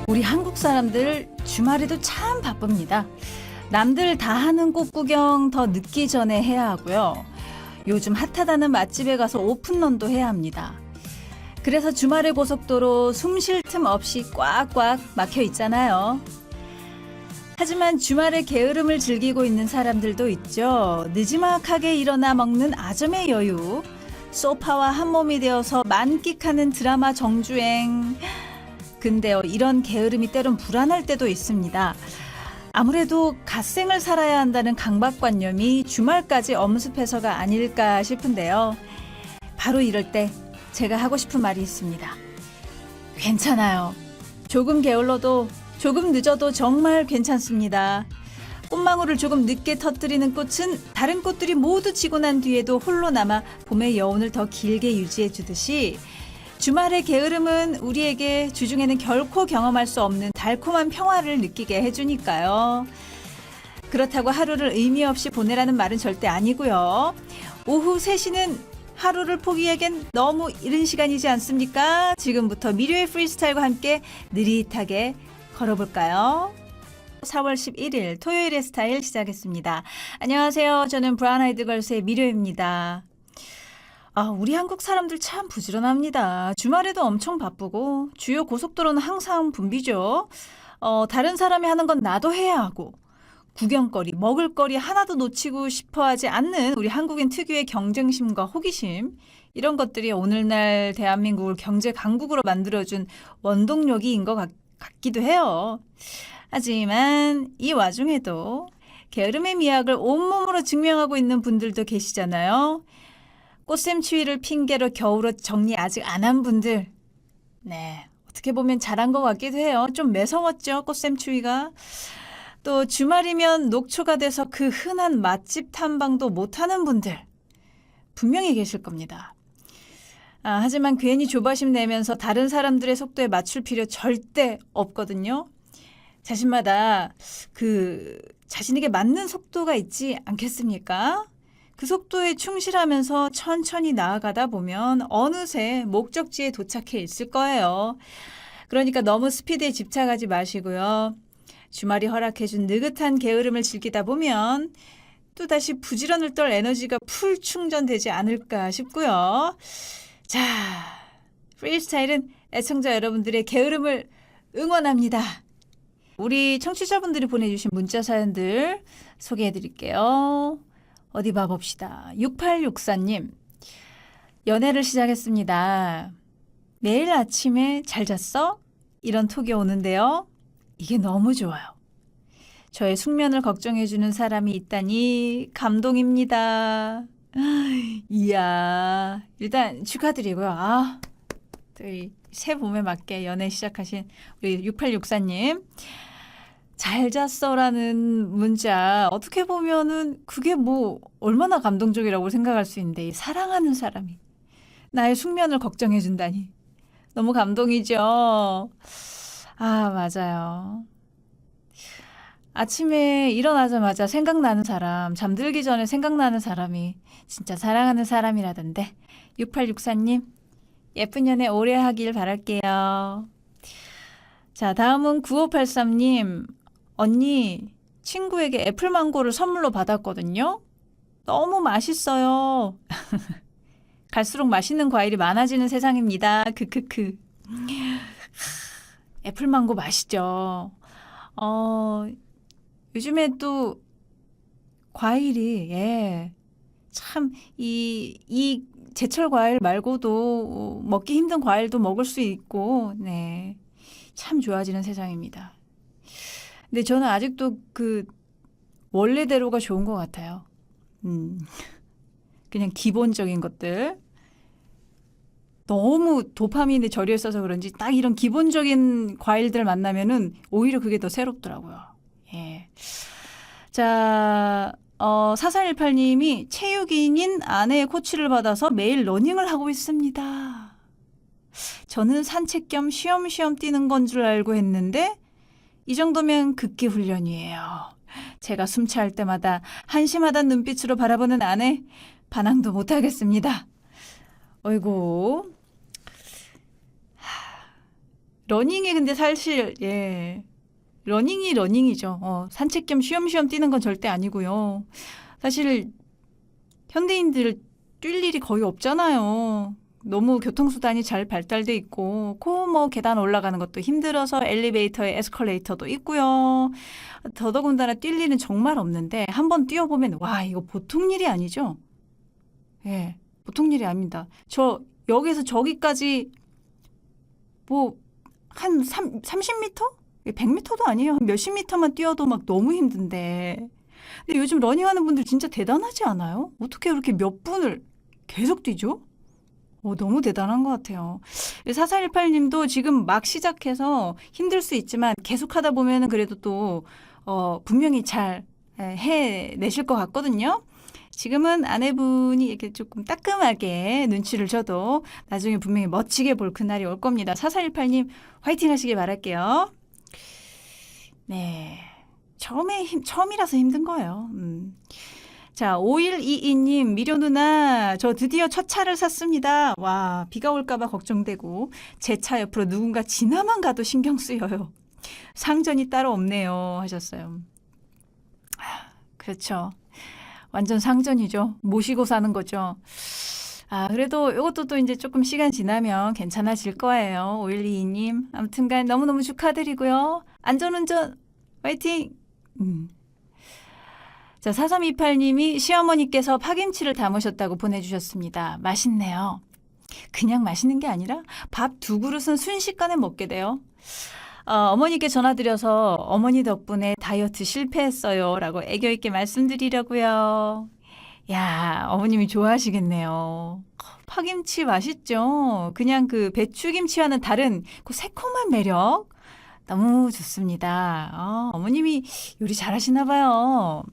우리 한국 사람들 주말에도 참 바쁩니다. 남들 다 하는 꽃 구경 더 늦기 전에 해야 하고요. 요즘 핫하다는 맛집에 가서 오픈런도 해야 합니다. 그래서 주말의 고속도로 숨 쉴 틈 없이 꽉꽉 막혀 있잖아요. 하지만 주말에 게으름을 즐기고 있는 사람들도 있죠. 느지막하게 일어나 먹는 아점의 여유, 소파와 한몸이 되어서 만끽하는 드라마 정주행. 근데요, 이런 게으름이 때론 불안할 때도 있습니다. 아무래도 갓생을 살아야 한다는 강박관념이 주말까지 엄습해서가 아닐까 싶은데요. 바로 이럴 때 제가 하고 싶은 말이 있습니다. 괜찮아요. 조금 게을러도 조금 늦어도 정말 괜찮습니다. 꽃망울을 조금 늦게 터뜨리는 꽃은 다른 꽃들이 모두 지고 난 뒤에도 홀로 남아 봄의 여운을 더 길게 유지해 주듯이 주말의 게으름은 우리에게 주중에는 결코 경험할 수 없는 달콤한 평화를 느끼게 해주니까요. 그렇다고 하루를 의미 없이 보내라는 말은 절대 아니고요. 오후 3시는 하루를 포기하기엔 너무 이른 시간이지 않습니까? 지금부터 미료의 프리스타일과 함께 느릿하게 걸어볼까요? 4월 11일 토요일의 스타일 시작했습니다. 안녕하세요. 저는 브라운 아이드 걸스의 미료입니다. 우리 한국 사람들 참 부지런합니다. 주말에도 엄청 바쁘고 주요 고속도로는 항상 붐비죠. 다른 사람이 하는 건 나도 해야 하고 구경거리, 먹을거리 하나도 놓치고 싶어하지 않는 우리 한국인 특유의 경쟁심과 호기심, 이런 것들이 오늘날 대한민국을 경제 강국으로 만들어준 원동력인 것 같기도 해요. 하지만 이 와중에도 게으름의 미학을 온몸으로 증명하고 있는 분들도 계시잖아요. 꽃샘추위를 핑계로 겨울옷 정리 아직 안 한 분들, 네, 어떻게 보면 잘한 것 같기도 해요. 좀 매서웠죠, 꽃샘추위가. 또 주말이면 녹초가 돼서 그 흔한 맛집 탐방도 못하는 분들 분명히 계실 겁니다. 하지만 괜히 조바심 내면서 다른 사람들의 속도에 맞출 필요 절대 없거든요. 자신마다 자신에게 맞는 속도가 있지 않겠습니까? 그 속도에 충실하면서 천천히 나아가다 보면 어느새 목적지에 도착해 있을 거예요. 그러니까 너무 스피드에 집착하지 마시고요. 주말이 허락해준 느긋한 게으름을 즐기다 보면 또다시 부지런을 떨 에너지가 풀 충전되지 않을까 싶고요. 자, 프리스타일은 애청자 여러분들의 게으름을 응원합니다. 우리 청취자분들이 보내주신 문자 사연들 소개해드릴게요. 어디 봐봅시다. 6864님, 연애를 시작했습니다. 매일 아침에 잘 잤어? 이런 톡이 오는데요. 이게 너무 좋아요. 저의 숙면을 걱정해주는 사람이 있다니 감동입니다. 이야, 일단 축하드리고요. 또 새 봄에 맞게 연애 시작하신 우리 6864님. 잘 잤어라는 문자, 어떻게 보면은 그게 얼마나 감동적이라고 생각할 수 있는데, 이 사랑하는 사람이 나의 숙면을 걱정해준다니 너무 감동이죠. 맞아요. 아침에 일어나자마자 생각나는 사람, 잠들기 전에 생각나는 사람이 진짜 사랑하는 사람이라던데. 6864님, 예쁜 연애 오래 하길 바랄게요. 자, 다음은 9583님. 언니, 친구에게 애플망고를 선물로 받았거든요. 너무 맛있어요. 갈수록 맛있는 과일이 많아지는 세상입니다. 크크크. 애플망고 맛있죠. 요즘에 또 과일이, 참, 이 제철 과일 말고도 먹기 힘든 과일도 먹을 수 있고, 네. 참 좋아지는 세상입니다. 근데 저는 아직도 원래대로가 좋은 것 같아요. 그냥 기본적인 것들. 너무 도파민에 절여 있어서 그런지 딱 이런 기본적인 과일들 만나면은 오히려 그게 더 새롭더라고요. 예. 자, 4318님이 체육인인 아내의 코치를 받아서 매일 러닝을 하고 있습니다. 저는 산책 겸 쉬엄쉬엄 뛰는 건 줄 알고 했는데 이 정도면 극기 훈련이에요. 제가 숨차할 때마다 한심하단 눈빛으로 바라보는 아내, 반항도 못하겠습니다. 어이구, 러닝이 근데 사실, 예. 러닝이 러닝이죠. 산책 겸 쉬엄쉬엄 뛰는 건 절대 아니고요. 사실 현대인들 뛸 일이 거의 없잖아요. 너무 교통수단이 잘 발달돼 있고, 뭐 계단 올라가는 것도 힘들어서 엘리베이터에 에스컬레이터도 있고요. 더더군다나 뛸 일은 정말 없는데 한번 뛰어보면 와, 이거 보통 일이 아니죠. 예, 보통 일이 아닙니다. 저 여기서 저기까지 뭐 한 30m? 100m도 아니에요. 한 몇십 미터만 뛰어도 막 너무 힘든데. 근데 요즘 러닝하는 분들 진짜 대단하지 않아요? 어떻게 그렇게 몇 분을 계속 뛰죠? 너무 대단한 것 같아요. 4418님도 지금 막 시작해서 힘들 수 있지만 계속 하다 보면은 그래도 또, 분명히 잘 해내실 것 같거든요. 지금은 아내분이 이렇게 조금 따끔하게 눈치를 줘도 나중에 분명히 멋지게 볼 그날이 올 겁니다. 4418님 화이팅 하시길 바랄게요. 네. 처음이라서 힘든 거예요. 자, 5122님, 미료 누나, 저 드디어 첫 차를 샀습니다. 와, 비가 올까봐 걱정되고, 제 차 옆으로 누군가 지나만 가도 신경 쓰여요. 상전이 따로 없네요. 하셨어요. 그렇죠. 완전 상전이죠. 모시고 사는 거죠. 그래도 이것도 또 이제 조금 시간 지나면 괜찮아질 거예요. 5122님. 아무튼간 너무너무 축하드리고요. 안전운전 화이팅! 자, 4328님이 시어머니께서 파김치를 담으셨다고 보내주셨습니다. 맛있네요. 그냥 맛있는 게 아니라 밥 2그릇은 순식간에 먹게 돼요. 어머니께 전화드려서 어머니 덕분에 다이어트 실패했어요. 라고 애교 있게 말씀드리려고요. 야, 어머님이 좋아하시겠네요. 파김치 맛있죠? 그냥 그 배추김치와는 다른 그 새콤한 매력. 너무 좋습니다. 어머님이 요리 잘하시나 봐요.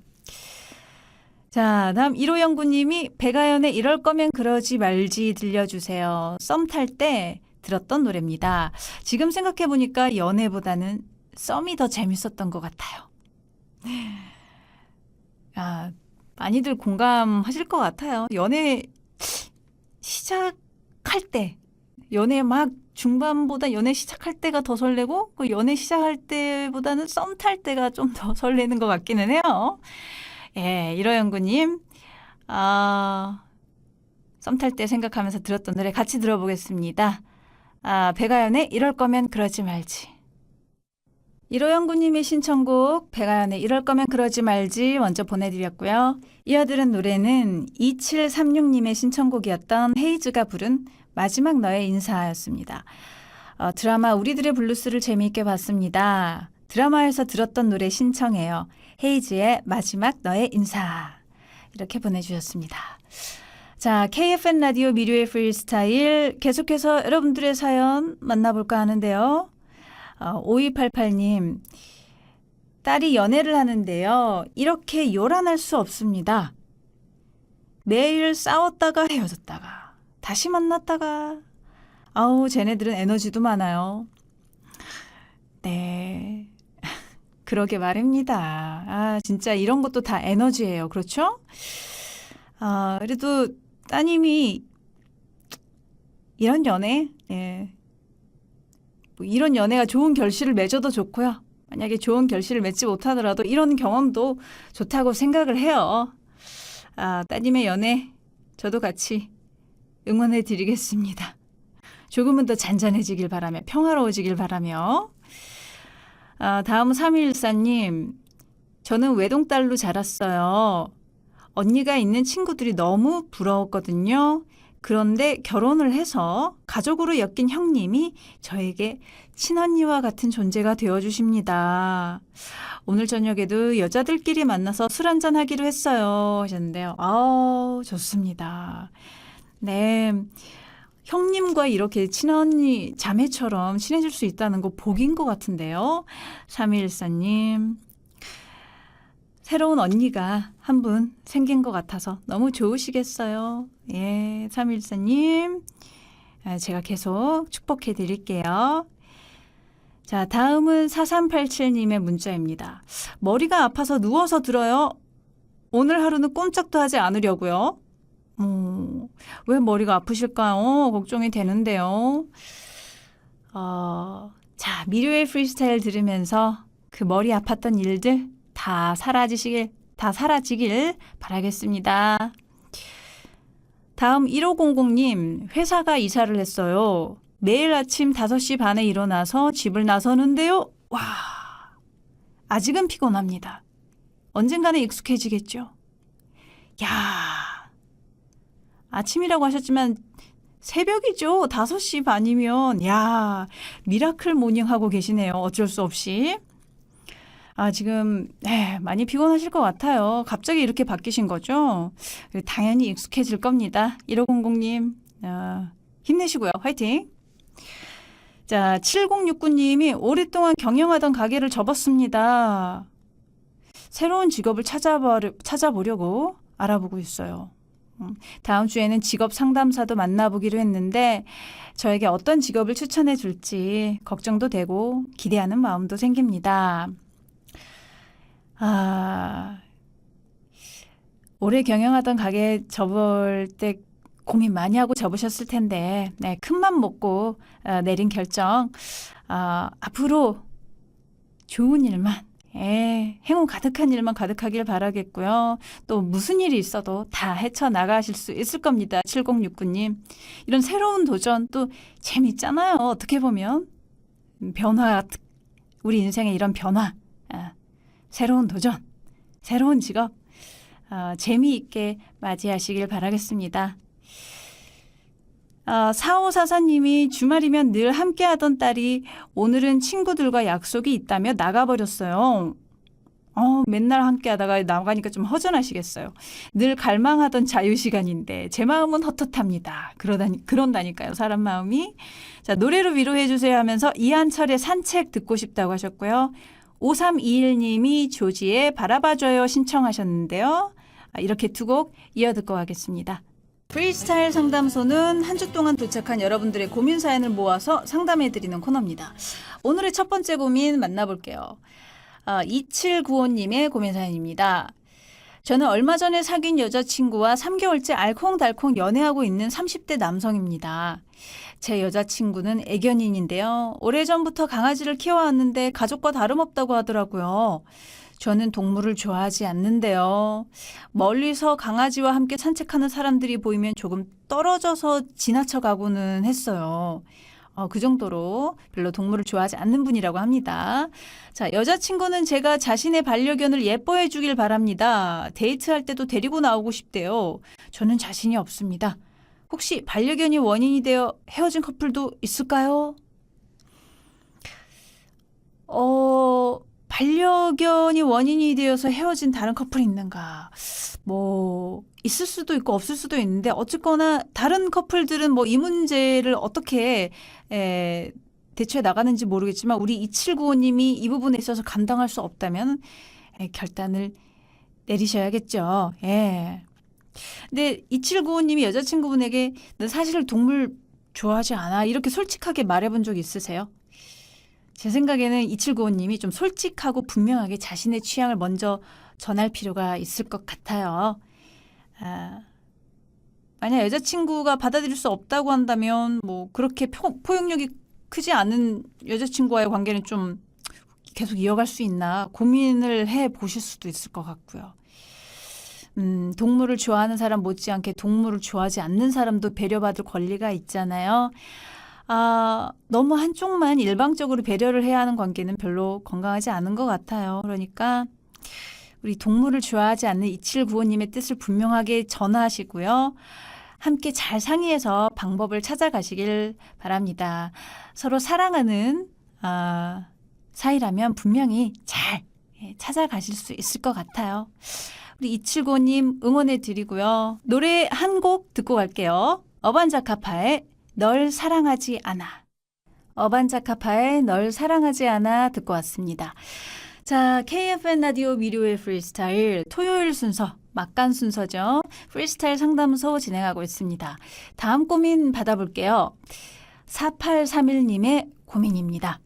자, 다음 1호 연구님이 백아연의 이럴 거면 그러지 말지 들려주세요. 썸 탈 때 들었던 노래입니다. 지금 생각해보니까 연애보다는 썸이 더 재밌었던 것 같아요. 많이들 공감하실 것 같아요. 연애 시작할 때, 연애 막 중반보다 연애 시작할 때가 더 설레고, 그 연애 시작할 때보다는 썸 탈 때가 좀 더 설레는 것 같기는 해요. 예, 1호 연구님, 썸 탈 때 생각하면서 들었던 노래 같이 들어보겠습니다. 백아연의 이럴 거면 그러지 말지. 1호 연구님의 신청곡 백아연의 이럴 거면 그러지 말지 먼저 보내드렸고요. 이어들은 노래는 2736님의 신청곡이었던 헤이즈가 부른 마지막 너의 인사였습니다. 드라마 우리들의 블루스를 재미있게 봤습니다. 드라마에서 들었던 노래 신청해요. 헤이즈의 마지막 너의 인사. 이렇게 보내주셨습니다. 자, KFN 라디오 미료의 프리스타일 계속해서 여러분들의 사연 만나볼까 하는데요. 5288님, 딸이 연애를 하는데요. 이렇게 요란할 수 없습니다. 매일 싸웠다가 헤어졌다가 다시 만났다가 쟤네들은 에너지도 많아요. 네. 그러게 말입니다. 진짜 이런 것도 다 에너지예요. 그렇죠? 그래도 따님이 이런 연애, 뭐 이런 연애가 좋은 결실을 맺어도 좋고요. 만약에 좋은 결실을 맺지 못하더라도 이런 경험도 좋다고 생각을 해요. 따님의 연애 저도 같이 응원해 드리겠습니다. 조금은 더 잔잔해지길 바라며 평화로워지길 바라며 다음 3214님 저는 외동딸로 자랐어요. 언니가 있는 친구들이 너무 부러웠거든요. 그런데 결혼을 해서 가족으로 엮인 형님이 저에게 친언니와 같은 존재가 되어주십니다. 오늘 저녁에도 여자들끼리 만나서 술 한잔 하기로 했어요. 하셨는데요. 좋습니다. 네. 형님과 이렇게 친언니, 자매처럼 친해질 수 있다는 거 복인 것 같은데요. 3214님. 새로운 언니가 한 분 생긴 것 같아서 너무 좋으시겠어요. 예, 3114님. 제가 계속 축복해 드릴게요. 자, 다음은 4387님의 문자입니다. 머리가 아파서 누워서 들어요. 오늘 하루는 꼼짝도 하지 않으려고요. 왜 머리가 아프실까요? 걱정이 되는데요. 자, 미료의 프리스타일 들으면서 그 머리 아팠던 일들 다 사라지길 바라겠습니다. 다음 1500님, 회사가 이사를 했어요. 매일 아침 5시 반에 일어나서 집을 나서는데요. 와, 아직은 피곤합니다. 언젠가는 익숙해지겠죠. 야, 아침이라고 하셨지만 새벽이죠. 5시 반이면 야, 미라클 모닝 하고 계시네요. 어쩔 수 없이. 지금 많이 피곤하실 것 같아요. 갑자기 이렇게 바뀌신 거죠? 당연히 익숙해질 겁니다. 1500님 힘내시고요. 화이팅! 자, 7069님이 오랫동안 경영하던 가게를 접었습니다. 새로운 직업을 찾아보려고 알아보고 있어요. 다음 주에는 직업 상담사도 만나보기로 했는데 저에게 어떤 직업을 추천해 줄지 걱정도 되고 기대하는 마음도 생깁니다. 오래 경영하던 가게 접을 때 고민 많이 하고 접으셨을 텐데 큰맘 먹고 내린 결정 앞으로 좋은 일만 행운 가득한 일만 가득하길 바라겠고요. 또 무슨 일이 있어도 다 헤쳐나가실 수 있을 겁니다. 7069님. 이런 새로운 도전 또 재미있잖아요. 어떻게 보면 변화, 우리 인생의 이런 변화, 새로운 도전, 새로운 직업 재미있게 맞이하시길 바라겠습니다. 4544님이 주말이면 늘 함께하던 딸이 오늘은 친구들과 약속이 있다며 나가버렸어요. 맨날 함께하다가 나가니까 좀 허전하시겠어요. 늘 갈망하던 자유시간인데 제 마음은 헛헛합니다. 그런다니까요. 사람 마음이. 자, 노래로 위로해주세요 하면서 이한철의 산책 듣고 싶다고 하셨고요. 5321님이 조지의 바라봐줘요 신청하셨는데요. 이렇게 두 곡 이어 듣고 가겠습니다. 프리스타일 상담소는 한 주 동안 도착한 여러분들의 고민 사연을 모아서 상담해드리는 코너입니다. 오늘의 첫 번째 고민 만나볼게요. 2795님의 고민 사연입니다. 저는 얼마 전에 사귄 여자친구와 3개월째 알콩달콩 연애하고 있는 30대 남성입니다. 제 여자친구는 애견인인데요. 오래전부터 강아지를 키워왔는데 가족과 다름없다고 하더라고요. 저는 동물을 좋아하지 않는데요. 멀리서 강아지와 함께 산책하는 사람들이 보이면 조금 떨어져서 지나쳐가고는 했어요. 그 정도로 별로 동물을 좋아하지 않는 분이라고 합니다. 자, 여자친구는 제가 자신의 반려견을 예뻐해 주길 바랍니다. 데이트할 때도 데리고 나오고 싶대요. 저는 자신이 없습니다. 혹시 반려견이 원인이 되어 헤어진 커플도 있을까요? 반려견이 원인이 되어서 헤어진 다른 커플이 있는가? 있을 수도 있고 없을 수도 있는데 어쨌거나 다른 커플들은 이 문제를 어떻게 대처해 나가는지 모르겠지만 우리 2795님이 이 부분에 있어서 감당할 수 없다면 결단을 내리셔야겠죠. 근데 2795님이 여자친구분에게 너 사실 동물 좋아하지 않아 이렇게 솔직하게 말해본 적 있으세요? 제 생각에는 2795님이 좀 솔직하고 분명하게 자신의 취향을 먼저 전할 필요가 있을 것 같아요. 만약 여자친구가 받아들일 수 없다고 한다면 그렇게 포용력이 크지 않은 여자친구와의 관계는 좀 계속 이어갈 수 있나 고민을 해보실 수도 있을 것 같고요. 동물을 좋아하는 사람 못지않게 동물을 좋아하지 않는 사람도 배려받을 권리가 있잖아요. 너무 한쪽만 일방적으로 배려를 해야 하는 관계는 별로 건강하지 않은 것 같아요. 그러니까 우리 동물을 좋아하지 않는 2795님의 뜻을 분명하게 전하시고요. 함께 잘 상의해서 방법을 찾아가시길 바랍니다. 서로 사랑하는 사이라면 분명히 잘 찾아가실 수 있을 것 같아요. 우리 2795님 응원해 드리고요. 노래 한 곡 듣고 갈게요. 어반자카파의 널 사랑하지 않아. 어반자카파의 널 사랑하지 않아 듣고 왔습니다. 자, KFN 라디오 미료의 프리스타일 토요일 순서, 막간 순서죠. 프리스타일 상담소 진행하고 있습니다. 다음 고민 받아볼게요. 4831님의 고민입니다.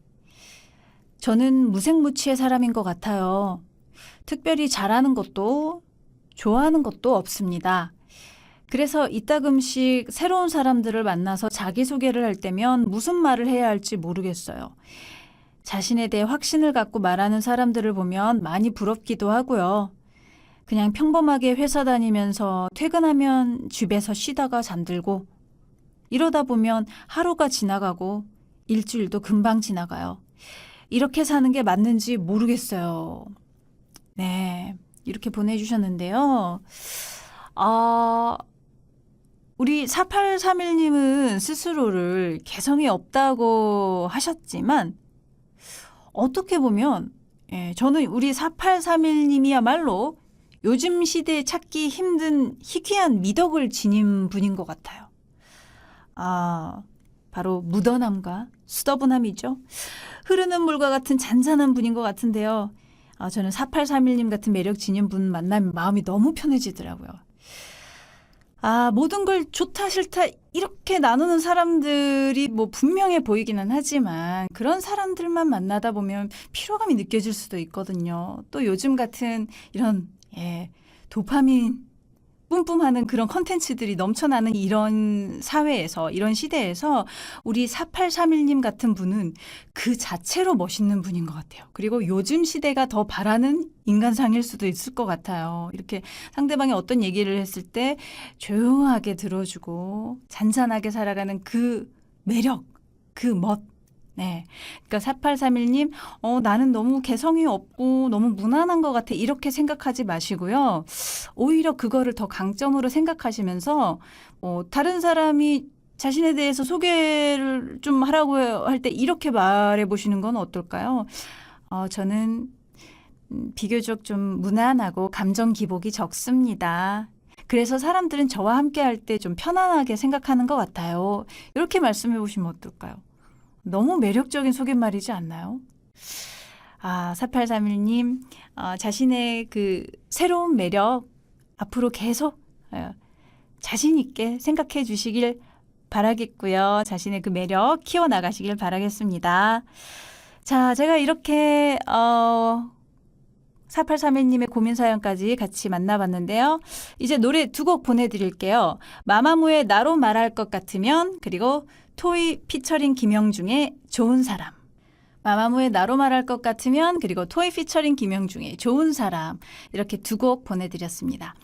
저는 무색무취의 사람인 것 같아요. 특별히 잘하는 것도 좋아하는 것도 없습니다. 그래서 이따금씩 새로운 사람들을 만나서 자기소개를 할 때면 무슨 말을 해야 할지 모르겠어요. 자신에 대해 확신을 갖고 말하는 사람들을 보면 많이 부럽기도 하고요. 그냥 평범하게 회사 다니면서 퇴근하면 집에서 쉬다가 잠들고 이러다 보면 하루가 지나가고 일주일도 금방 지나가요. 이렇게 사는 게 맞는지 모르겠어요. 네, 이렇게 보내주셨는데요. 우리 4831님은 스스로를 개성이 없다고 하셨지만 어떻게 보면 저는 우리 4831님이야말로 요즘 시대에 찾기 힘든 희귀한 미덕을 지닌 분인 것 같아요. 바로 무던함과 수더분함이죠. 흐르는 물과 같은 잔잔한 분인 것 같은데요. 저는 4831님 같은 매력 지닌 분 만나면 마음이 너무 편해지더라고요. 모든 걸 좋다 싫다 이렇게 나누는 사람들이 뭐 분명해 보이기는 하지만 그런 사람들만 만나다 보면 피로감이 느껴질 수도 있거든요. 또 요즘 같은 이런 도파민 뿜뿜하는 그런 컨텐츠들이 넘쳐나는 이런 사회에서, 이런 시대에서 우리 4831님 같은 분은 그 자체로 멋있는 분인 것 같아요. 그리고 요즘 시대가 더 바라는 인간상일 수도 있을 것 같아요. 이렇게 상대방이 어떤 얘기를 했을 때 조용하게 들어주고 잔잔하게 살아가는 그 매력, 그 멋. 네. 그러니까 4831님, 나는 너무 개성이 없고 너무 무난한 것 같아. 이렇게 생각하지 마시고요. 오히려 그거를 더 강점으로 생각하시면서, 다른 사람이 자신에 대해서 소개를 좀 하라고 할 때 이렇게 말해 보시는 건 어떨까요? 저는 비교적 좀 무난하고 감정 기복이 적습니다. 그래서 사람들은 저와 함께 할 때 좀 편안하게 생각하는 것 같아요. 이렇게 말씀해 보시면 어떨까요? 너무 매력적인 소개말이지 않나요? 4831님, 자신의 그 새로운 매력 앞으로 계속 자신 있게 생각해 주시길 바라겠고요. 자신의 그 매력 키워나가시길 바라겠습니다. 자, 제가 이렇게 4831님의 고민 사연까지 같이 만나봤는데요. 이제 노래 두 곡 보내드릴게요. 마마무의 나로 말할 것 같으면, 그리고 토이 피처링 김영중의 좋은 사람. 마마무의 나로 말할 것 같으면, 그리고 토이 피처링 김영중의 좋은 사람. 이렇게 두 곡 보내드렸습니다.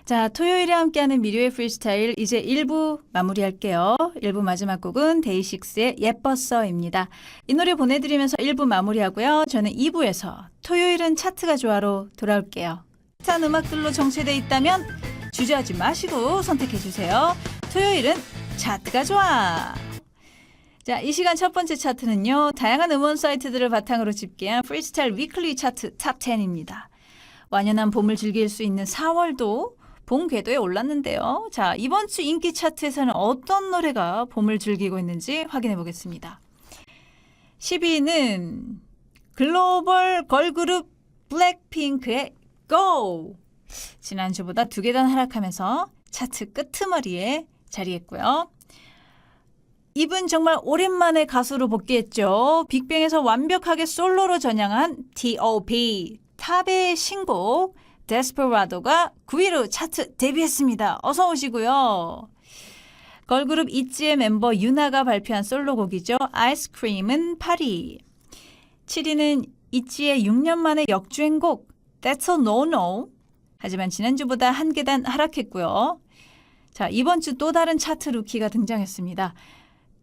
자, 토요일에 함께하는 미료의 프리스타일 이제 1부 마무리할게요. 1부 마지막 곡은 데이식스의 예뻤어입니다. 이 노래 보내드리면서 1부 마무리하고요. 저는 2부에서 토요일은 차트가 좋아로 돌아올게요. 핫한 음악들로 정체되어 있다면 주저하지 마시고 선택해주세요. 토요일은 차트가 좋아. 자, 이 시간 첫 번째 차트는요. 다양한 음원 사이트들을 바탕으로 집계한 프리스타일 위클리 차트 탑 10입니다. 완연한 봄을 즐길 수 있는 4월도 봄 궤도에 올랐는데요. 자, 이번 주 인기 차트에서는 어떤 노래가 봄을 즐기고 있는지 확인해 보겠습니다. 10위는 글로벌 걸그룹 블랙핑크의 Go! 지난주보다 2계단 하락하면서 차트 끄트머리에 자리했고요. 이분 정말 오랜만에 가수로 복귀했죠. 빅뱅에서 완벽하게 솔로로 전향한 T.O.P. 탑의 신곡 데스페라도가 9위로 차트 데뷔했습니다. 어서 오시고요. 걸그룹 있지의 멤버 유나가 발표한 솔로곡이죠. 아이스크림은 8위. 7위는 있지의 6년 만의 역주행곡 That's a No-No. 하지만 지난주보다 한 계단 하락했고요. 자, 이번 주 또 다른 차트 루키가 등장했습니다.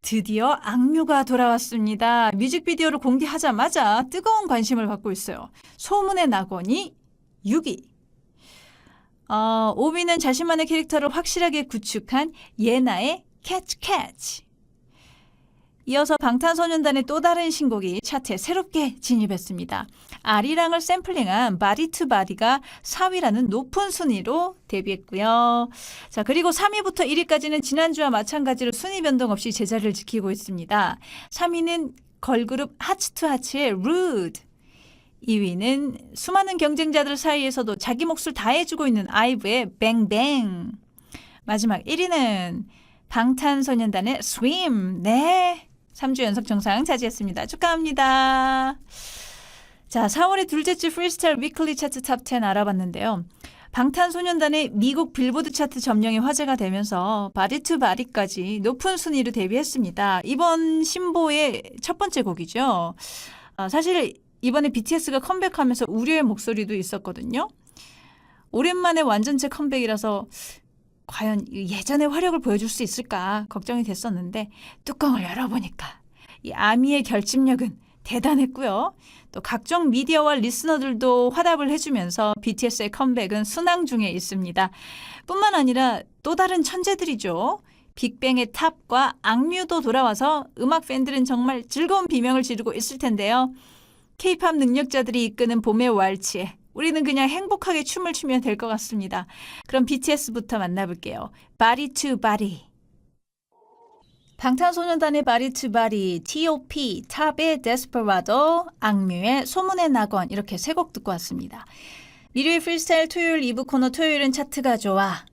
드디어 악뮤가 돌아왔습니다. 뮤직비디오를 공개하자마자 뜨거운 관심을 받고 있어요. 소문의 낙원이 6위. 5위는 자신만의 캐릭터를 확실하게 구축한 예나의 캐치 캐치. 이어서 방탄소년단의 또 다른 신곡이 차트에 새롭게 진입했습니다. 아리랑을 샘플링한 바디 투 바디가 4위라는 높은 순위로 데뷔했고요. 자, 그리고 3위부터 1위까지는 지난주와 마찬가지로 순위 변동 없이 제자리를 지키고 있습니다. 3위는 걸그룹 하츠투하츠의 Rude. 2위는 수많은 경쟁자들 사이에서도 자기 몫을 다해주고 있는 아이브의 뱅뱅. 마지막 1위는 방탄소년단의 Swim. 네, 3주 연속 정상 차지했습니다. 축하합니다. 자, 4월의 둘째 주 프리스타일 위클리 차트 탑 10 알아봤는데요. 방탄소년단의 미국 빌보드 차트 점령이 화제가 되면서 바디 투 바디까지 높은 순위로 데뷔했습니다. 이번 신보의 첫 번째 곡이죠. 사실 이번에 BTS가 컴백하면서 우려의 목소리도 있었거든요. 오랜만에 완전체 컴백이라서 과연 예전의 화력을 보여줄 수 있을까 걱정이 됐었는데 뚜껑을 열어보니까 이 아미의 결집력은 대단했고요. 또 각종 미디어와 리스너들도 화답을 해주면서 BTS의 컴백은 순항 중에 있습니다. 뿐만 아니라 또 다른 천재들이죠. 빅뱅의 탑과 악뮤도 돌아와서 음악 팬들은 정말 즐거운 비명을 지르고 있을 텐데요. K-팝 능력자들이 이끄는 봄의 왈츠에 우리는 그냥 행복하게 춤을 추면 될 것 같습니다. 그럼 BTS부터 만나볼게요. Body to Body. 방탄소년단의 Body to Body, T.O.P, 탑의 Desperado, 악뮤의 소문의 낙원 이렇게 세 곡 듣고 왔습니다. 미래의 프리스타일 토요일 2부 코너 토요일은 차트가 좋아.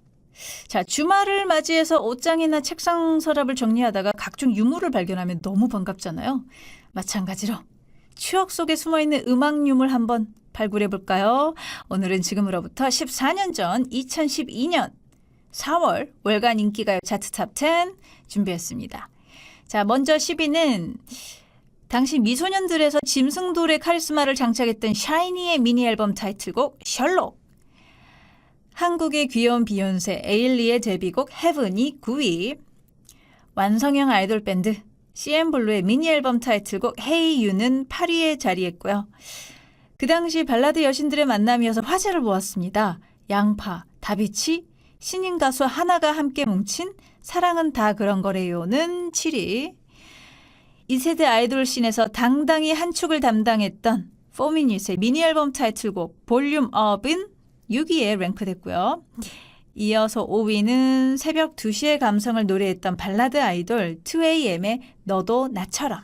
자, 주말을 맞이해서 옷장이나 책상 서랍을 정리하다가 각종 유물을 발견하면 너무 반갑잖아요. 마찬가지로 추억 속에 숨어있는 음악 유물 한번 발굴해볼까요? 오늘은 지금으로부터 14년 전 2012년 4월 월간 인기가요 차트 탑10 준비했습니다. 자, 먼저 10위는 당시 미소년들에서 짐승돌의 카리스마를 장착했던 샤이니의 미니 앨범 타이틀곡 셜록. 한국의 귀여운 비욘세 에일리의 데뷔곡 헤븐이 9위. 완성형 아이돌 밴드 CN블루의 미니 앨범 타이틀곡 Hey You는 8위에 자리했고요. 그 당시 발라드 여신들의 만남이어서 화제를 모았습니다. 양파, 다비치, 신인 가수 하나가 함께 뭉친 사랑은 다 그런 거래요는 7위. 2세대 아이돌 씬에서 당당히 한 축을 담당했던 포미닛의 미니 앨범 타이틀곡 볼륨 업은 6위에 랭크됐고요. 이어서 5위는 새벽 2시의 감성을 노래했던 발라드 아이돌 2AM의 너도 나처럼.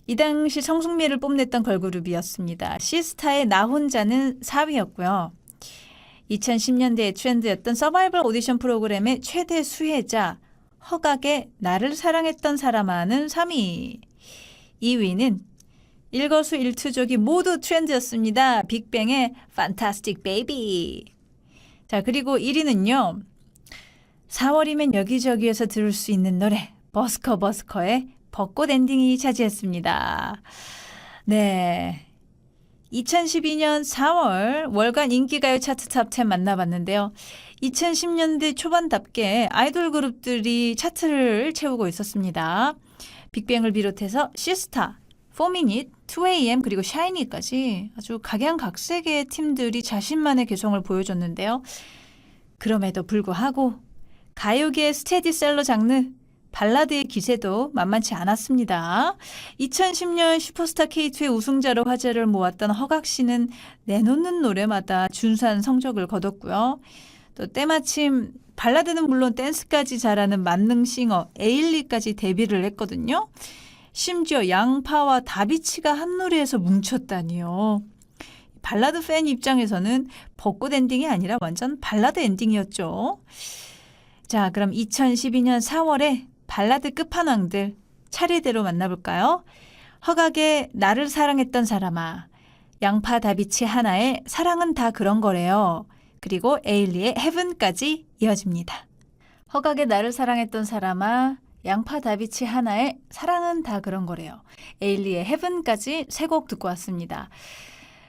이 당시 성숙미를 뽐냈던 걸그룹이었습니다. 시스타의 나 혼자는 4위였고요. 2010년대의 트렌드였던 서바이벌 오디션 프로그램의 최대 수혜자 허각의 나를 사랑했던 사람아는 3위. 2위는 일거수일투족이 모두 트렌드였습니다. 빅뱅의 Fantastic Baby. 자, 그리고 1위는요. 4월이면 여기저기에서 들을 수 있는 노래 버스커의 벚꽃 엔딩이 차지했습니다. 네, 2012년 4월 월간 인기가요 차트 탑10 만나봤는데요. 2010년대 초반답게 아이돌 그룹들이 차트를 채우고 있었습니다. 빅뱅을 비롯해서 시스타, 포미닛, 2AM 그리고 샤이니까지 아주 각양각색의 팀들이 자신만의 개성을 보여줬는데요. 그럼에도 불구하고 가요계의 스테디셀러 장르 발라드의 기세도 만만치 않았습니다. 2010년 슈퍼스타 K2의 우승자로 화제를 모았던 허각 씨는 내놓는 노래마다 준수한 성적을 거뒀고요. 또 때마침 발라드는 물론 댄스까지 잘하는 만능싱어 에일리까지 데뷔를 했거든요. 심지어 양파와 다비치가 한 노래에서 뭉쳤다니요. 발라드 팬 입장에서는 벚꽃 엔딩이 아니라 완전 발라드 엔딩이었죠. 자, 그럼 2012년 4월에 발라드 끝판왕들 차례대로 만나볼까요? 허각의 나를 사랑했던 사람아, 양파 다비치 하나의 사랑은 다 그런 거래요. 그리고 에일리의 헤븐까지 이어집니다. 허각의 나를 사랑했던 사람아, 양파 다비치 하나의 사랑은 다 그런 거래요. 에일리의 헤븐까지 세 곡 듣고 왔습니다.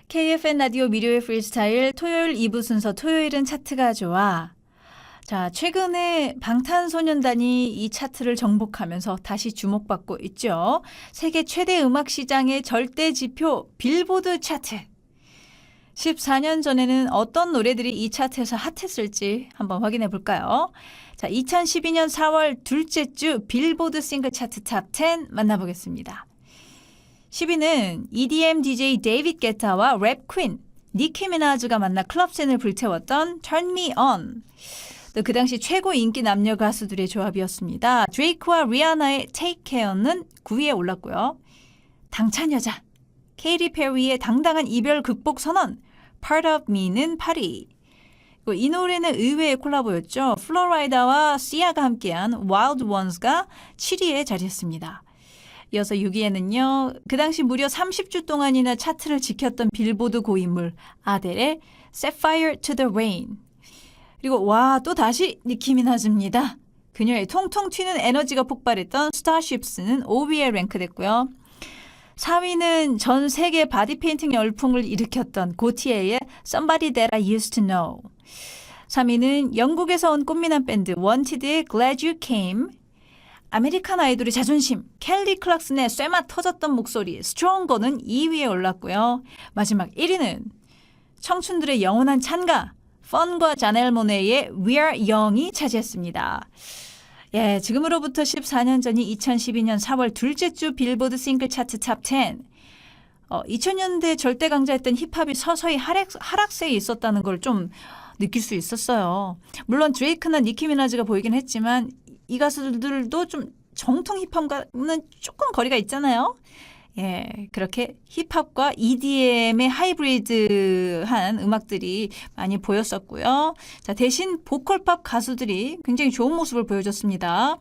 KFN 라디오 미료의 프리스타일 토요일 2부 순서 토요일은 차트가 좋아. 자, 최근에 방탄소년단이 이 차트를 정복하면서 다시 주목받고 있죠. 세계 최대 음악 시장의 절대 지표 빌보드 차트. 14년 전에는 어떤 노래들이 이 차트에서 핫했을지 한번 확인해 볼까요? 자, 2012년 4월 둘째 주 빌보드 싱글 차트 탑10 만나보겠습니다. 10위는 EDM DJ 데이빗 게타와 랩 퀸 니키 미나즈가 만나 클럽씬을 불태웠던 Turn Me On. 또 그 당시 최고 인기 남녀 가수들의 조합이었습니다. 드레이크와 리아나의 Take Care는 9위에 올랐고요. 당찬 여자 케이티 페리의 당당한 이별 극복 선언 Part of Me는 8위. 이 노래는 의외의 콜라보였죠. 플로라이다와 시아가 함께한 Wild Ones가 7위에 자리했습니다. 이어서 6위에는요. 그 당시 무려 30주 동안이나 차트를 지켰던 빌보드 고인물 아델의 Set Fire to the Rain. 그리고 와, 또 다시 니키 미나즈입니다. 그녀의 통통 튀는 에너지가 폭발했던 Starships는 5위에 랭크됐고요. 4위는 전 세계 바디 페인팅 열풍을 일으켰던 고티에의 Somebody That I Used to Know. 3위는 영국에서 온 꽃미남 밴드 원티드의 Glad You Came. 아메리칸 아이돌의 자존심 켈리 클락슨의 쇠맛 터졌던 목소리 Stronger는 2위에 올랐고요. 마지막 1위는 청춘들의 영원한 찬가 펀과 자넬 모네의 We Are Young이 차지했습니다. 예, 지금으로부터 14년 전이 2012년 4월 둘째 주 빌보드 싱글 차트 탑 10. 2000년대 절대 강자였던 힙합이 서서히 하락세에 있었다는 걸 좀 느낄 수 있었어요. 물론 드레이크나 니키 미나즈가 보이긴 했지만 이 가수들도 좀 정통 힙합과는 조금 거리가 있잖아요. 예, 그렇게 힙합과 EDM의 하이브리드한 음악들이 많이 보였었고요. 자, 대신 보컬팝 가수들이 굉장히 좋은 모습을 보여줬습니다.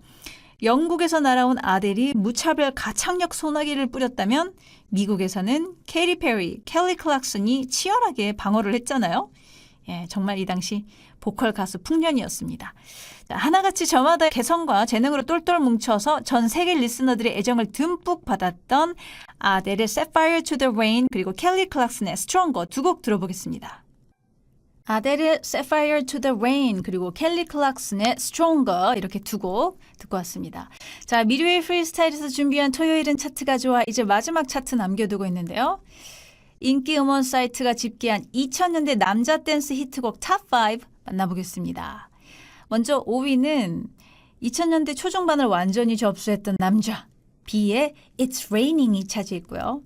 영국에서 날아온 아델이 무차별 가창력 소나기를 뿌렸다면 미국에서는 캐리 페리, 켈리 클락슨이 치열하게 방어를 했잖아요. 예, 정말 이 당시 보컬 가수 풍년이었습니다. 자, 하나같이 저마다 개성과 재능으로 똘똘 뭉쳐서 전 세계 리스너들의 애정을 듬뿍 받았던 아델의 Set Fire to the Rain 그리고 켈리 클락슨의 Stronger 두 곡 들어보겠습니다. 아델의 Set Fire to the Rain 그리고 켈리 클락슨의 Stronger 이렇게 두 곡 듣고 왔습니다. 자, 미드웨이 프리스타일에서 준비한 토요일은 차트가 좋아 이제 마지막 차트 남겨두고 있는데요. 인기 음원 사이트가 집계한 2000년대 남자 댄스 히트곡 탑5 만나보겠습니다. 먼저 5위는 2000년대 초중반을 완전히 접수했던 남자 B의 It's Raining이 차지했고요.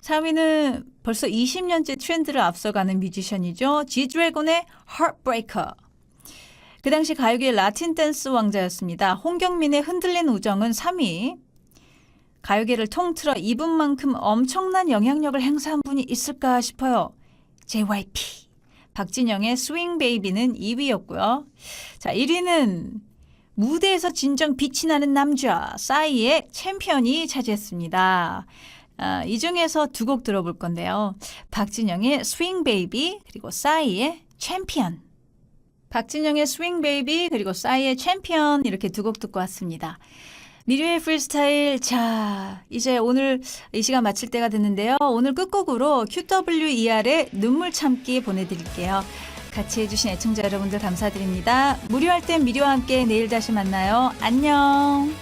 3위는 벌써 20년째 트렌드를 앞서가는 뮤지션이죠. G-Dragon의 Heartbreaker. 그 당시 가요계의 라틴 댄스 왕자였습니다. 홍경민의 흔들린 우정은 3위. 가요계를 통틀어 이분만큼 엄청난 영향력을 행사한 분이 있을까 싶어요. JYP. 박진영의 스윙 베이비는 2위였고요. 자, 1위는 무대에서 진정 빛이 나는 남자 싸이의 챔피언이 차지했습니다. 이 중에서 두 곡 들어볼 건데요. 박진영의 스윙 베이비 그리고 싸이의 챔피언. 박진영의 스윙 베이비 그리고 싸이의 챔피언 이렇게 두 곡 듣고 왔습니다. 미드웨이 프리스타일. 자, 이제 오늘 이 시간 마칠 때가 됐는데요. 오늘 끝곡으로 QWER의 눈물 참기 보내드릴게요. 같이 해주신 애청자 여러분들 감사드립니다. 무료할 땐 미료와 함께 내일 다시 만나요. 안녕.